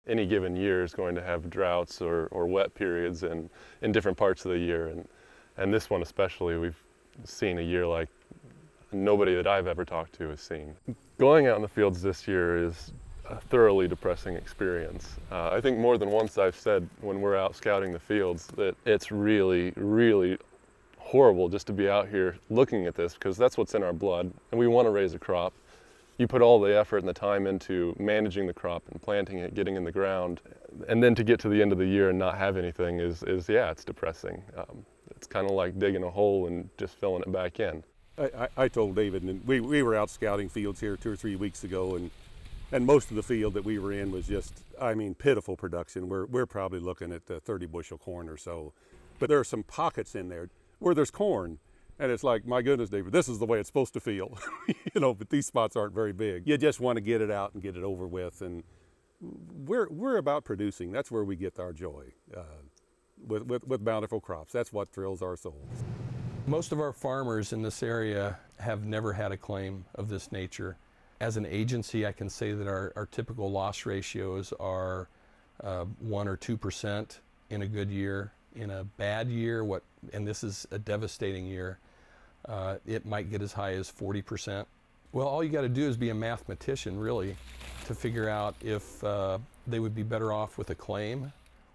any given year is going to have droughts or wet periods in different parts of the year. And this one especially, we've seen a year like nobody that I've ever talked to has seen. Going out in the fields this year is a thoroughly depressing experience. I think more than once I've said when we're out scouting the fields that it's really, really horrible just to be out here looking at this, because that's what's in our blood and we want to raise a crop. You put all the effort and the time into managing the crop and planting it, getting in the ground, and then to get to the end of the year and not have anything is yeah, it's depressing. It's kind of like digging a hole and just filling it back in. I told David, and we were out scouting fields here 2 or 3 weeks ago, and most of the field that we were in was just, I mean, pitiful production. We're probably looking at 30 bushel corn or so. But there are some pockets in there where there's corn. And it's like, my goodness, David, this is the way it's supposed to feel. You know, but these spots aren't very big. You just want to get it out and get it over with. And we're about producing. That's where we get our joy, with bountiful crops. That's what thrills our souls. Most of our farmers in this area have never had a claim of this nature. As an agency, I can say that our typical loss ratios are 1 or 2% in a good year. In a bad year, and this is a devastating year, it might get as high as 40%. Well, all you got to do is be a mathematician, really, to figure out if they would be better off with a claim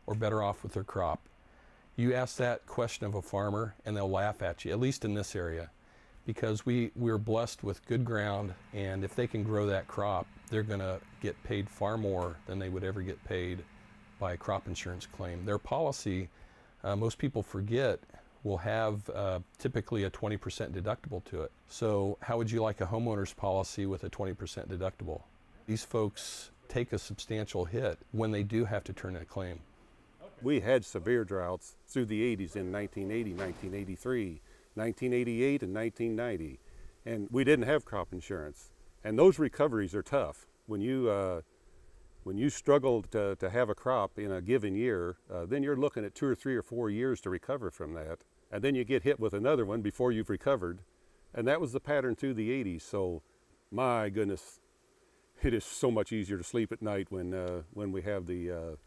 or better off with their crop. You ask that question of a farmer and they'll laugh at you, at least in this area, because we're blessed with good ground, and if they can grow that crop, they're going to get paid far more than they would ever get paid by a crop insurance claim. Their policy, most people forget, will have typically a 20% deductible to it. So how would you like a homeowner's policy with a 20% deductible? These folks take a substantial hit when they do have to turn in a claim. We had severe droughts through the 80s in 1980, 1983, 1988, and 1990. And we didn't have crop insurance. And those recoveries are tough. When you struggle to have a crop in a given year, then you're looking at 2 or 3 or 4 years to recover from that. And then you get hit with another one before you've recovered. And that was the pattern through the 80s. So my goodness, it is so much easier to sleep at night when we have the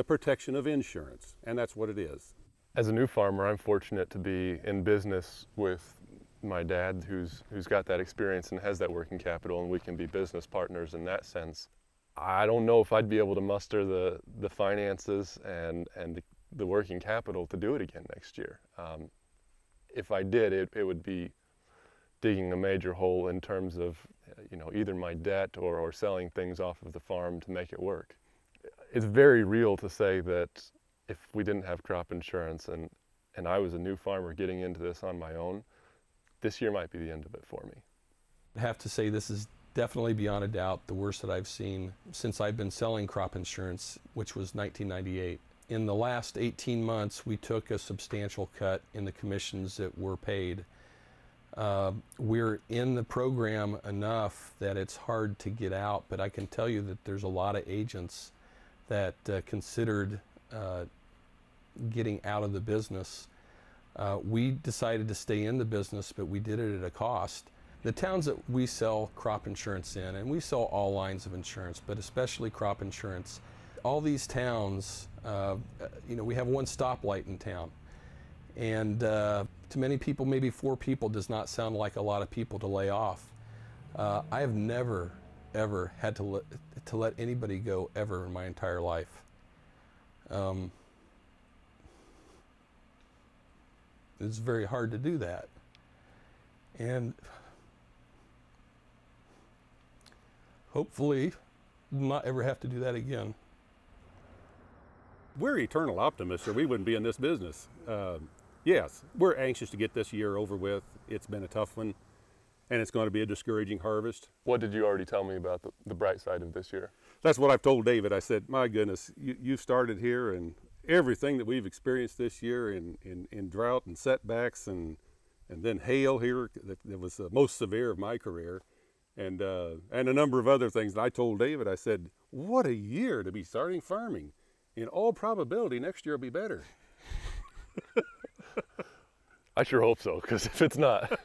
protection of insurance. And that's what it is. As a new farmer, I'm fortunate to be in business with my dad, who's got that experience and has that working capital, and we can be business partners in that sense. I don't know if I'd be able to muster the finances and the working capital to do it again next year. If I did, it would be digging a major hole in terms of either my debt or selling things off of the farm to make it work. It's very real to say that if we didn't have crop insurance and I was a new farmer getting into this on my own, this year might be the end of it for me. I have to say this is definitely beyond a doubt the worst that I've seen since I've been selling crop insurance, which was 1998. In the last 18 months, we took a substantial cut in the commissions that were paid. We're in the program enough that it's hard to get out, but I can tell you that there's a lot of agents that considered getting out of the business. We decided to stay in the business, but we did it at a cost. The towns that we sell crop insurance in, and we sell all lines of insurance, but especially crop insurance, all these towns, we have one stoplight in town. And to many people, maybe 4 people does not sound like a lot of people to lay off. I have never, ever had to let anybody go ever in my entire life. It's very hard to do that. And hopefully not ever have to do that again. We're eternal optimists, or we wouldn't be in this business. Yes, we're anxious to get this year over with. It's been a tough one, and it's going to be a discouraging harvest. What did you already tell me about the bright side of this year? That's what I've told David. I said, my goodness, you started here, and everything that we've experienced this year in drought and setbacks and then hail here that was the most severe of my career, and a number of other things. And I told David, I said, what a year to be starting farming. In all probability, next year will be better. I sure hope so, because if it's not.